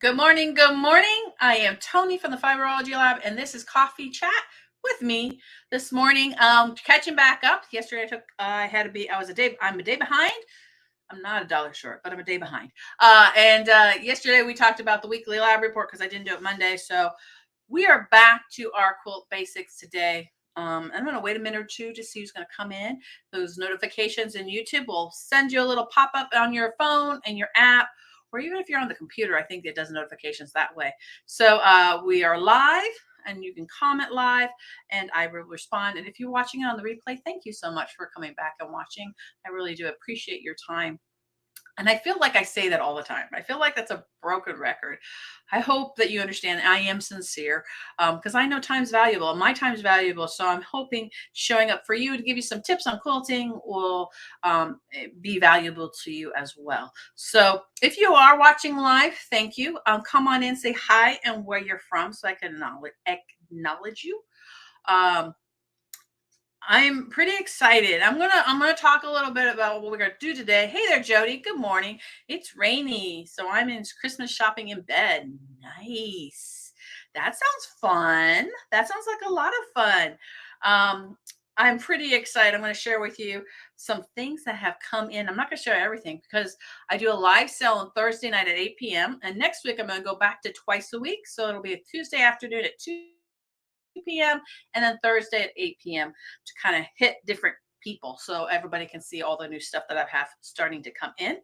Good morning. Good morning. I am Toni from the Fibrology Lab, and this is Coffee Chat with me this morning. Catching back up. Yesterday I'm a day behind. I'm not a dollar short, but I'm a day behind. Yesterday we talked about the weekly lab report because I didn't do it Monday. So we are back to our quilt basics today. I'm going to wait a minute or two to see who's going to come in. Those notifications in YouTube will send you a little pop-up on your phone and your app, or even if you're on the computer, I think it does notifications that way. So we are live, and you can comment live, and I will respond. And if you're watching it on the replay, thank you so much for coming back and watching. I really do appreciate your time. And I feel like I say that all the time. I feel like that's a broken record. I hope that you understand I am sincere because I know time's valuable. My time's valuable. So I'm hoping showing up for you to give you some tips on quilting will be valuable to you as well. So if you are watching live, thank you. Come on in, say hi and where you're from so I can acknowledge you. I'm pretty excited. I'm gonna talk a little bit about what we're gonna do today. Hey there, Jody. Good morning. It's rainy, so I'm in Christmas shopping in bed. Nice. That sounds fun. That sounds like a lot of fun. I'm pretty excited. I'm going to share with you some things that have come in. I'm not going to share everything because I do a live sale on Thursday night at 8 p.m. And next week I'm going to go back to twice a week. So it'll be a Tuesday afternoon at 2 p.m. and then Thursday at 8 p.m. to kind of hit different people so everybody can see all the new stuff that I have starting to come in.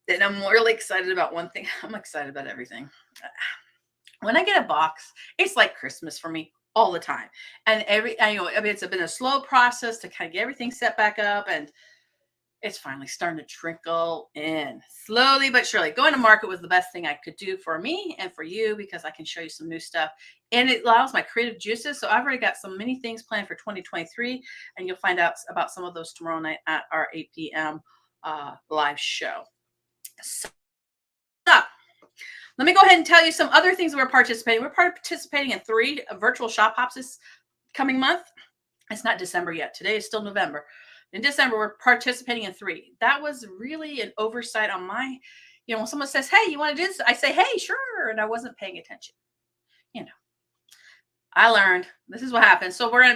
Then I'm really excited about one thing. I'm excited about everything. When I get a box, it's like Christmas for me all the time. And it's been a slow process to kind of get everything set back up, and it's finally starting to trickle in slowly but surely. Going to market was the best thing I could do for me and for you because I can show you some new stuff and it allows my creative juices. So I've already got so many things planned for 2023, and you'll find out about some of those tomorrow night at our 8 p.m. Live show. So let me go ahead and tell you some other things we're participating. We're participating in 3 virtual shop hops this coming month. It's not December yet. Today is still November. In December, we're participating in 3. That was really an oversight on my, when someone says, hey, you want to do this? I say, hey, sure. And I wasn't paying attention. I learned this is what happens. So we're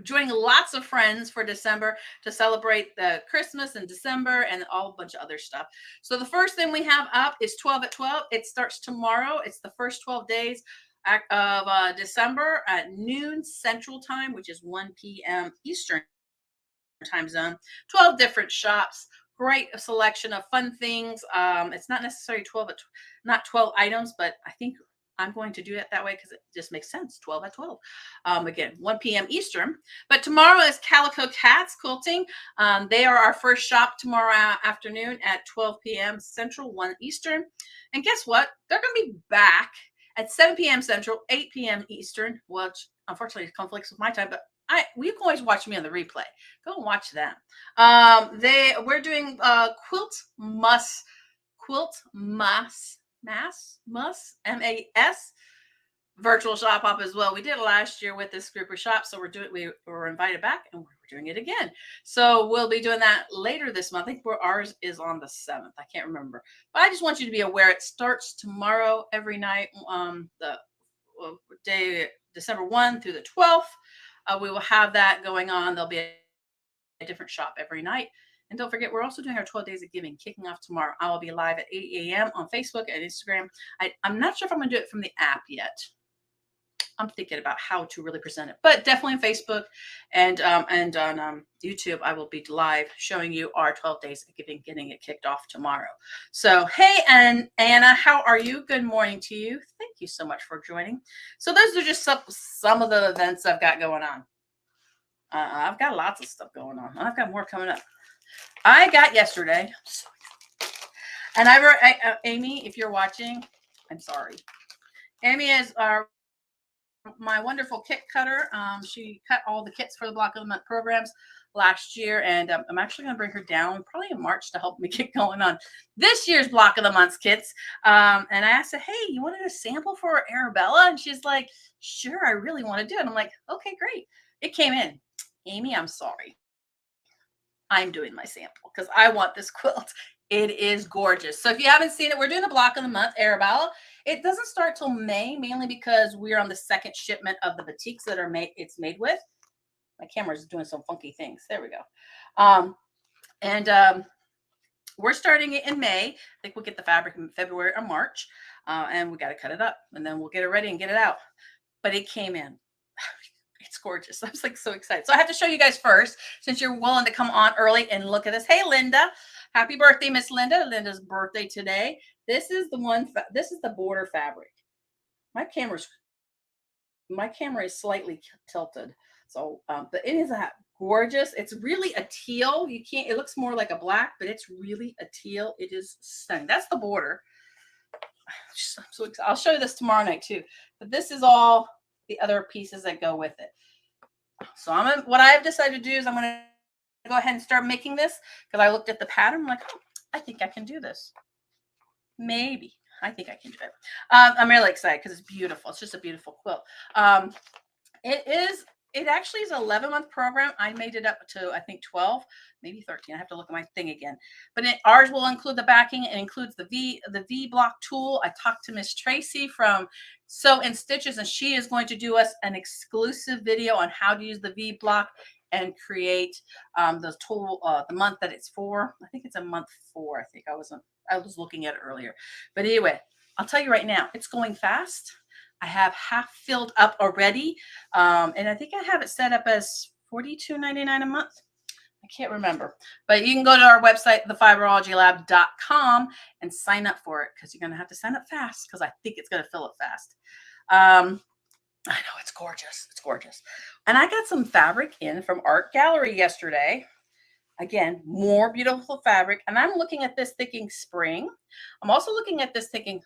joining lots of friends for December to celebrate the Christmas and December and a bunch of other stuff. So the first thing we have up is 12 at 12. It starts tomorrow. It's the first 12 days of December at noon Central Time, which is 1 p.m. Eastern Time Zone. 12 different shops. Great selection of fun things. It's not necessarily not 12 items, but I think I'm going to do it that way because it just makes sense. 12 at 12. Again, 1 p.m. Eastern. But tomorrow is Calico Cats Quilting. They are our first shop tomorrow afternoon at 12 p.m. Central, 1 Eastern. And guess what? They're going to be back at 7 p.m. Central, 8 p.m. Eastern, which unfortunately conflicts with my time, but you can always watch me on the replay. Go and watch them. We're doing Quilt Muss MAS virtual shop up as well. We did it last year with this group of shops, so we were invited back and we're doing it again. So we'll be doing that later this month. I think ours is on the 7th. I can't remember, but I just want you to be aware it starts tomorrow every night. The day December 1 through the 12th. We will have that going on. There'll be a different shop every night. And don't forget, we're also doing our 12 Days of Giving kicking off tomorrow. I will be live at 8 a.m. on Facebook and Instagram. I'm not sure if I'm going to do it from the app yet. I'm thinking about how to really present it, but definitely on Facebook and on YouTube, I will be live showing you our 12 Days of Giving, getting it kicked off tomorrow. So, hey, and Anna, how are you? Good morning to you. Thank you so much for joining. So those are just some of the events I've got going on. I've got lots of stuff going on. I've got more coming up. I got yesterday, and Amy, if you're watching, I'm sorry. Amy is my wonderful kit cutter. She cut all the kits for the Block of the Month programs last year, and I'm actually going to bring her down probably in March to help me get going on this year's Block of the Month kits. And I asked her, hey, you wanted a sample for Arabella? And she's like, sure, I really want to do it. And I'm like, okay, great. It came in. Amy, I'm sorry. I'm doing my sample because I want this quilt. It is gorgeous. So if you haven't seen it, we're doing the block of the month, Arabella. It doesn't start till May, mainly because we're on the second shipment of the batiks that are made. It's made with. My camera's doing some funky things. There we go. And we're starting it in May. I think we'll get the fabric in February or March, and we got to cut it up, and then we'll get it ready and get it out. But it came in. It's gorgeous. I was like so excited. So I have to show you guys first, since you're willing to come on early and look at this. Hey, Linda. Happy birthday, Miss Linda. Linda's birthday today. This is the one. This is the border fabric. My camera is slightly tilted. So, but it is gorgeous. It's really a teal. You can't, it looks more like a black, but it's really a teal. It is stunning. That's the border. So I'll show you this tomorrow night too. But this is all the other pieces that go with it. So what I've decided to do is I'm going to go ahead and start making this because I looked at the pattern. I'm like, oh, I think I can do this. Maybe. I think I can do it. I'm really excited because it's beautiful. It's just a beautiful quilt. It actually is an 11-month program. I made it up to, I think, 12, maybe 13. I have to look at my thing again. But ours will include the backing. It includes the V block tool. I talked to Miss Tracy from Sew and Stitches, and she is going to do us an exclusive video on how to use the V block and create the tool, the month that it's for. I think it's a month 4. I think I was looking at it earlier. But anyway, I'll tell you right now, it's going fast. I have half filled up already. And I think I have it set up as $42.99 a month. I can't remember. But you can go to our website, thefiberologylab.com, and sign up for it because you're going to have to sign up fast because I think it's going to fill it fast. I know, it's gorgeous. It's gorgeous. And I got some fabric in from Art Gallery yesterday. Again, more beautiful fabric. And I'm looking at this thinking spring. I'm also looking at this thinking,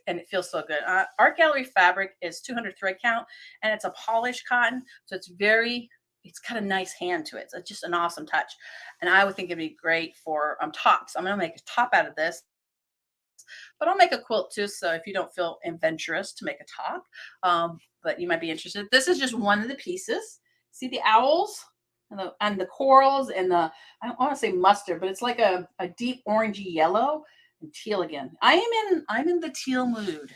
and it feels so good. Art Gallery fabric is 200 thread count, and it's a polished cotton. So it's got a nice hand to it. So it's just an awesome touch. And I would think it'd be great for tops. I'm going to make a top out of this, but I'll make a quilt too. So if you don't feel adventurous to make a top, but you might be interested. This is just one of the pieces. See the owls? And the corals and I don't want to say mustard, but it's like a deep orangey yellow and teal again. I'm in the teal mood.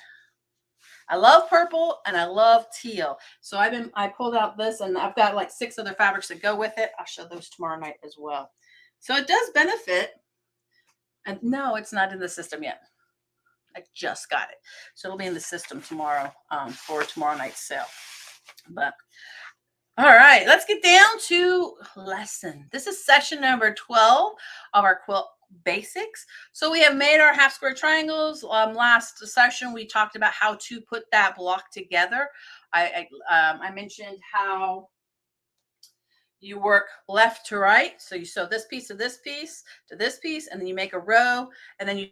I love purple and I love teal. So I pulled out this, and I've got like 6 other fabrics that go with it. I'll show those tomorrow night as well. So it does benefit. And no, it's not in the system yet. I just got it. So it'll be in the system tomorrow for tomorrow night's sale. But all right, let's get down to lesson. This is session number 12 of our quilt basics. So we have made our half square triangles. Last session, we talked about how to put that block together. I mentioned how you work left to right. So you sew this piece to this piece to this piece, and then you make a row, and then you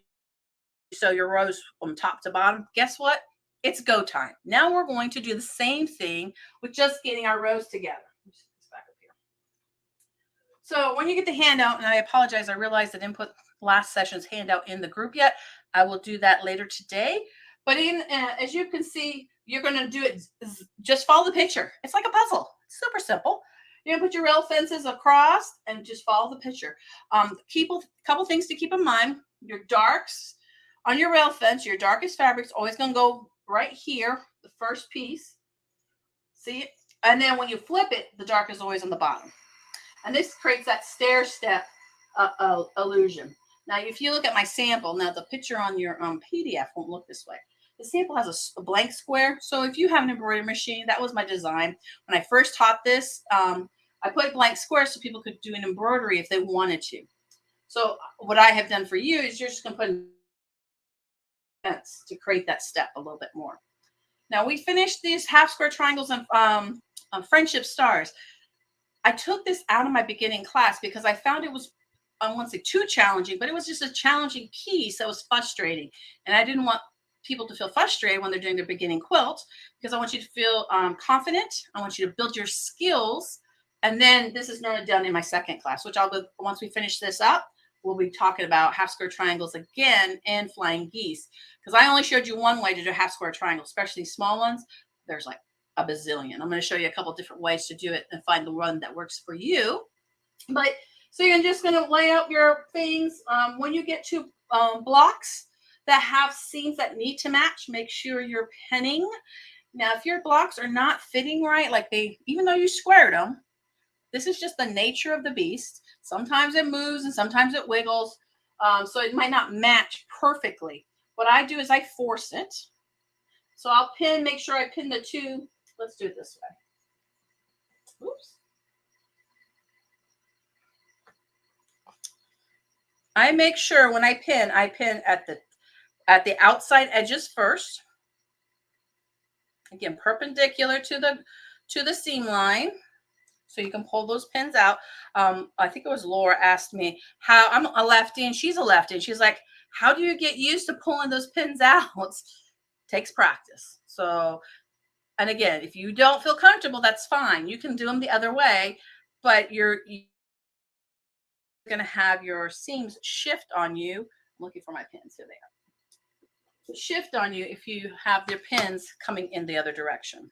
sew your rows from top to bottom. Guess what? It's go time. Now we're going to do the same thing with just getting our rows together. Back up here. So when you get the handout, and I apologize, I realized I didn't put last session's handout in the group yet. I will do that later today. But as you can see, you're going to do it. Just follow the picture. It's like a puzzle. It's super simple. You're going to put your rail fences across and just follow the picture. Keep a couple things to keep in mind. Your darks on your rail fence, your darkest fabric is always going to go right here, the first piece. See it? And then when you flip it, the dark is always on the bottom. And this creates that stair step illusion. Now, if you look at my sample, now the picture on your PDF won't look this way. The sample has a blank square. So if you have an embroidery machine, that was my design. When I first taught this, I put blank squares so people could do an embroidery if they wanted to. So what I have done for you is you're just going to put to create that step a little bit more. Now we finished these half square triangles and friendship stars. I took this out of my beginning class because I found it was, I won't say too challenging, but it was just a challenging piece that was frustrating. And I didn't want people to feel frustrated when they're doing their beginning quilt, because I want you to feel confident. I want you to build your skills. And then this is normally done in my second class, which I'll do once we finish this up. We'll be talking about half square triangles again and flying geese, because I only showed you one way to do a half square triangle, especially small ones. There's like a bazillion. I'm going to show you a couple different ways to do it and find the one that works for you. But So you're just going to lay out your things. When you get to blocks that have seams that need to match, make sure you're pinning. Now, if your blocks are not fitting right, like even though you squared them, this is just the nature of the beast. Sometimes it moves and sometimes it wiggles. So it might not match perfectly. What I do is I force it. So I'll make sure I pin the two. Let's do it this way. Oops. I make sure when I pin at the outside edges first. Again, perpendicular to the seam line. So you can pull those pins out. I think it was Laura asked me how, I'm a lefty and she's a lefty. And she's like, how do you get used to pulling those pins out? Takes practice. So, and again, if you don't feel comfortable, that's fine. You can do them the other way, but you're going to have your seams shift on you. I'm looking for my pins. Here they are. Shift on you if you have your pins coming in the other direction.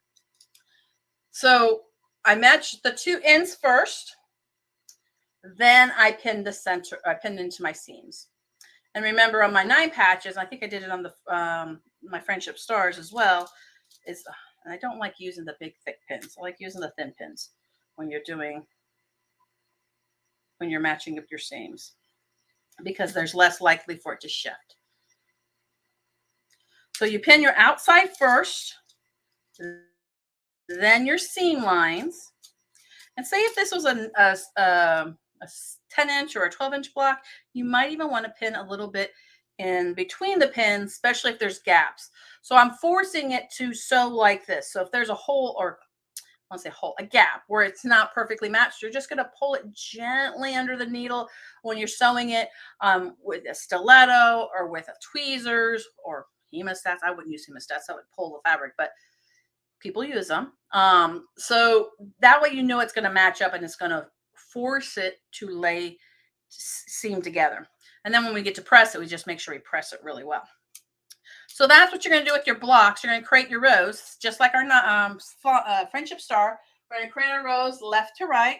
So I match the two ends first, then I pin the center, I pin into my seams. And remember on my 9 patches, I think I did it on the my Friendship Stars as well, and I don't like using the big thick pins. I like using the thin pins when you're matching up your seams, because there's less likely for it to shift. So you pin your outside first, then your seam lines. And say if this was a 10-inch or a 12-inch block, you might even want to pin a little bit in between the pins, especially if there's gaps. So I'm forcing it to sew like this. So if there's a hole, or I want to say hole, a gap where it's not perfectly matched, you're just going to pull it gently under the needle when you're sewing it with a stiletto or with a tweezers or hemostats. I wouldn't use hemostats. I would pull the fabric, but people use them. So that way, you know, it's going to match up and it's going to force it to lay seam together. And then when we get to press it, we just make sure we press it really well. So that's what you're going to do with your blocks. You're going to create your rows, just like our Friendship Star. We're going to create our rows left to right.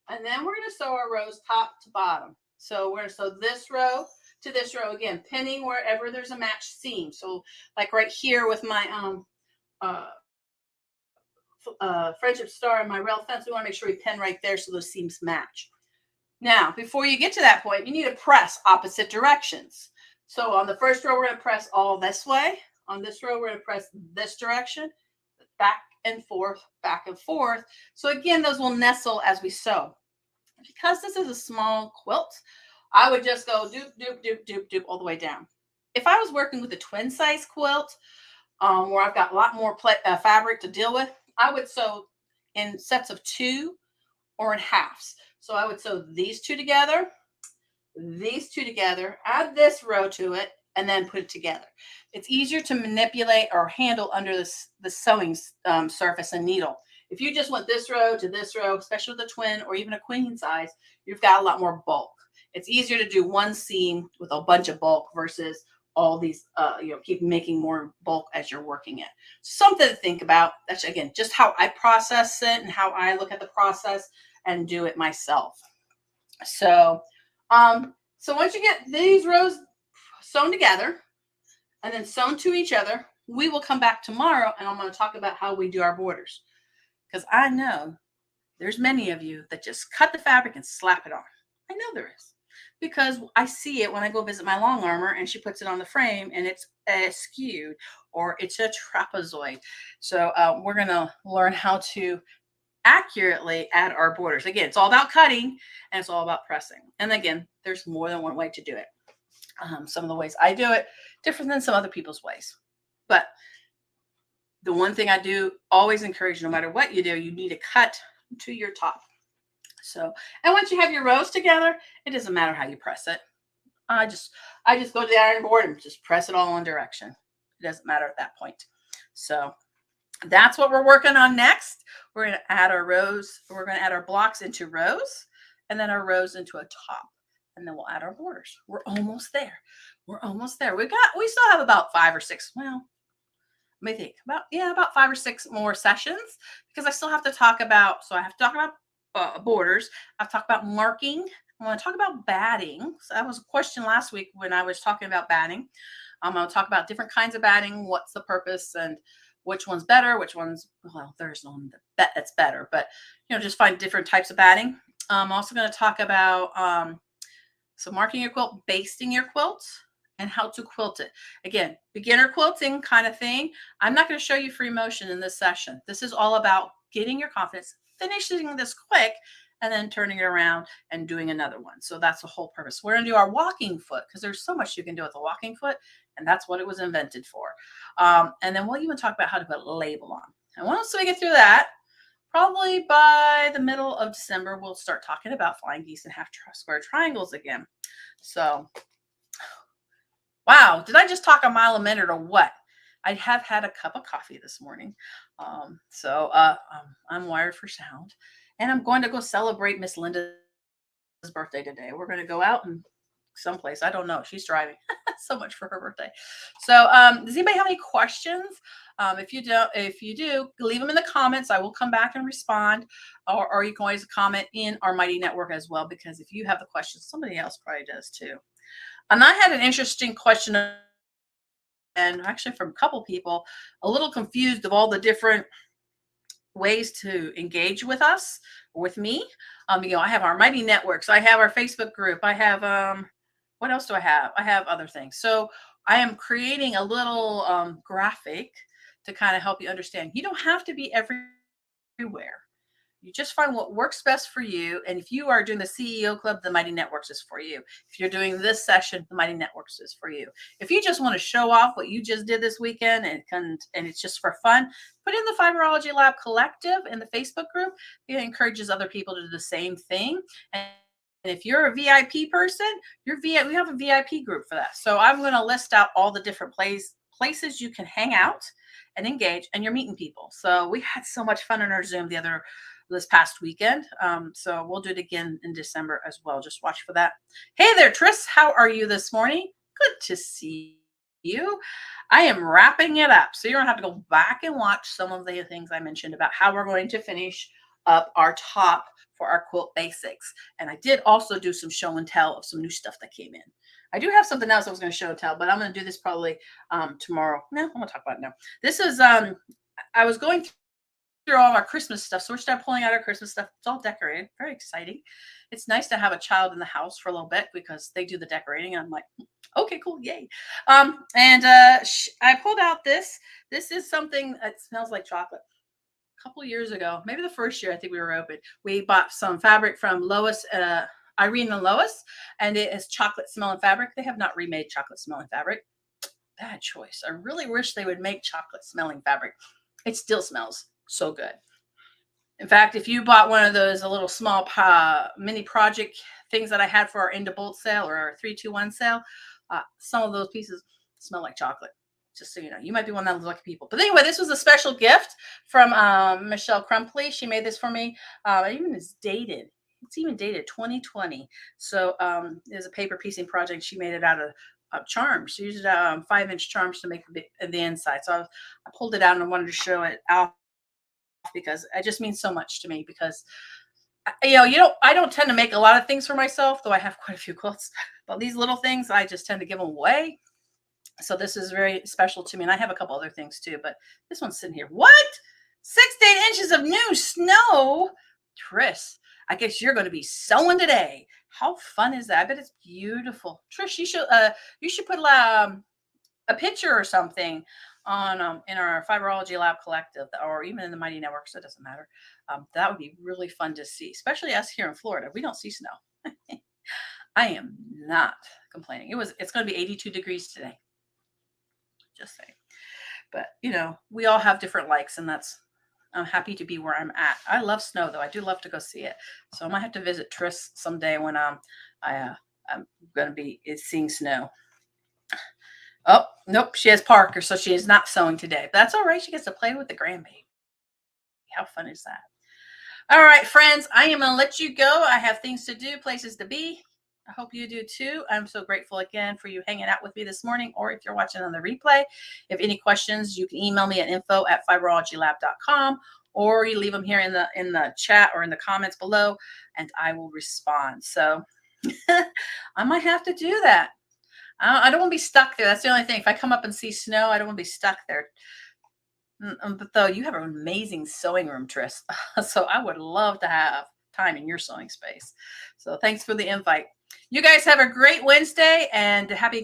And then we're going to sew our rows top to bottom. So we're going to sew this row to this row, again, pinning wherever there's a matched seam. So like right here with my Friendship Star and my rail fence, we want to make sure we pin right there so those seams match. Now, before you get to that point, you need to press opposite directions. So on the first row, we're going to press all this way. On this row, we're going to press this direction, back and forth, back and forth. So again, those will nestle as we sew. Because this is a small quilt, I would just go doop, doop, doop, doop, doop all the way down. If I was working with a twin size quilt, where I've got a lot more fabric to deal with, I would sew in sets of 2 or in halves. So I would sew these two together, add this row to it, and then put it together. It's easier to manipulate or handle under the sewing surface and needle. If you just went this row to this row, especially with a twin or even a queen size, you've got a lot more bulk. It's easier to do one seam with a bunch of bulk versus all these, keep making more bulk as you're working it. Something to think about. That's, again, just how I process it and how I look at the process and do it myself. So, so once you get these rows sewn together and then sewn to each other, we will come back tomorrow and I'm going to talk about how we do our borders. Because I know there's many of you that just cut the fabric and slap it on. I know there is. Because I see it when I go visit my long armor and she puts it on the frame and it's skewed or it's a trapezoid. So we're going to learn how to accurately add our borders. Again, it's all about cutting and it's all about pressing. And again, there's more than one way to do it. Some of the ways I do it different than some other people's ways. But the one thing I do always encourage, no matter what you do, you need to cut to your top. So, and once you have your rows together, it doesn't matter how you press it. I just go to the iron board and just press it all in direction. It doesn't matter at that point. So that's what we're working on next. We're going to add our rows. We're going to add our blocks into rows and then our rows into a top. And then we'll add our borders. We're almost there. We're almost there. We still have about 5 or 6. Well, let me think about 5 or 6 more sessions because I still have to talk about, so I have to talk about borders. I'll talk about marking. I want to talk about batting. So that was a question last week when I was talking about batting. I'll talk about different kinds of batting, what's the purpose, and which one's better, which one's, well, there's no one that's better, but just find different types of batting. I'm also going to talk about so marking your quilt, basting your quilt, and how to quilt it. Again, beginner quilting kind of thing. I'm not going to show you free motion in this session. This is all about getting your confidence, finishing this quick, and then turning it around and doing another one. So that's the whole purpose. We're going to do our walking foot because there's so much you can do with a walking foot, and that's what it was invented for. And then we'll even talk about how to put a label on. And once we get through that, probably by the middle of December, we'll start talking about flying geese and half square triangles again. So, wow, did I just talk a mile a minute or what? I have had a cup of coffee this morning. I'm wired for sound. And I'm going to go celebrate Miss Linda's birthday today. We're going to go out and someplace. I don't know. She's driving. So much for her birthday. So does anybody have any questions? If you do, leave them in the comments. I will come back and respond. Or you can always comment in our Mighty Network as well, because if you have the questions, somebody else probably does too. And I had an interesting question, and actually from a couple people, a little confused of all the different ways to engage with us, with me. I have our Mighty Networks. I have our Facebook group. I have, what else do I have? I have other things. So I am creating a little graphic to kind of help you understand. You don't have to be everywhere. You just find what works best for you. And if you are doing the CEO Club, the Mighty Networks is for you. If you're doing this session, the Mighty Networks is for you. If you just want to show off what you just did this weekend and it's just for fun, put in the Fiberology Lab Collective in the Facebook group. It encourages other people to do the same thing. And if you're a VIP person, we have a VIP group for that. So I'm going to list out all the different places you can hang out and engage, and you're meeting people. So we had so much fun on our Zoom this past weekend. So we'll do it again in December as well. Just watch for that. Hey there, Tris. How are you this morning? Good to see you. I am wrapping it up. So you're going to have to go back and watch some of the things I mentioned about how we're going to finish up our top for our quilt basics. And I did also do some show and tell of some new stuff that came in. I do have something else I was going to show and tell, but I'm going to do this probably tomorrow. No, I'm going to talk about it now. This is, I was going through all our Christmas stuff. So we're starting pulling out our Christmas stuff. It's all decorated. Very exciting. It's nice to have a child in the house for a little bit because they do the decorating. And I'm like, okay, cool. Yay. I pulled out this. This is something that smells like chocolate. A couple years ago, maybe the first year I think we were open, we bought some fabric from Irene and Lois, and it is chocolate smelling fabric. They have not remade chocolate smelling fabric. Bad choice. I really wish they would make chocolate smelling fabric. It still smells so good. In fact, if you bought one of those, a little small mini project things that I had for our Into Bolt sale or our 3-2-1 sale, some of those pieces smell like chocolate. Just so you know, you might be one of those lucky people. But anyway, this was a special gift from Michelle Crumpley. She made this for me. It's dated. It's even dated 2020. So there's a paper piecing project. She made it out of charms. She used 5-inch charms to make the inside. So I pulled it out and I wanted to show it out because it just means so much to me. Because I don't tend to make a lot of things for myself, though I have quite a few quilts. But these little things, I just tend to give them away. So this is very special to me. And I have a couple other things too, but this one's sitting here. What? 6 to 8 inches of new snow? Tris, I guess you're going to be sewing today. How fun is that? I bet it's beautiful. Trish, you should put a picture or something on in our Fiberology Lab Collective or even in the Mighty Network, so it doesn't matter. That would be really fun to see, especially us here in Florida. We don't see snow. I am not complaining. It's going to be 82 degrees today. Just saying. But we all have different likes, and I'm happy to be where I'm at. I love snow, though. I do love to go see it. So I might have to visit Tris someday when I'm going to be seeing snow. Oh, nope. She has Parker, so she is not sewing today. But that's all right. She gets to play with the grandbaby. How fun is that? All right, friends. I am going to let you go. I have things to do, places to be. I hope you do too. I'm so grateful again for you hanging out with me this morning, or if you're watching on the replay. If any questions, you can email me at info@fiberologylab.com, or you leave them here in the chat or in the comments below, and I will respond. So I might have to do that. I don't want to be stuck there. That's the only thing. If I come up and see snow, I don't want to be stuck there. But though you have an amazing sewing room, Tris, so I would love to have time in your sewing space. So thanks for the invite. You guys have a great Wednesday, and happy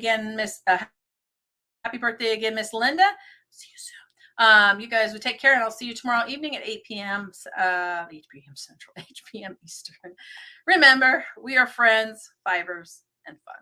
birthday again, Miss Linda. See you soon. You guys would take care, and I'll see you tomorrow evening at 8 p.m. 8 p.m. Central, 8 p.m. Eastern. Remember, we are friends, fibers, and fun.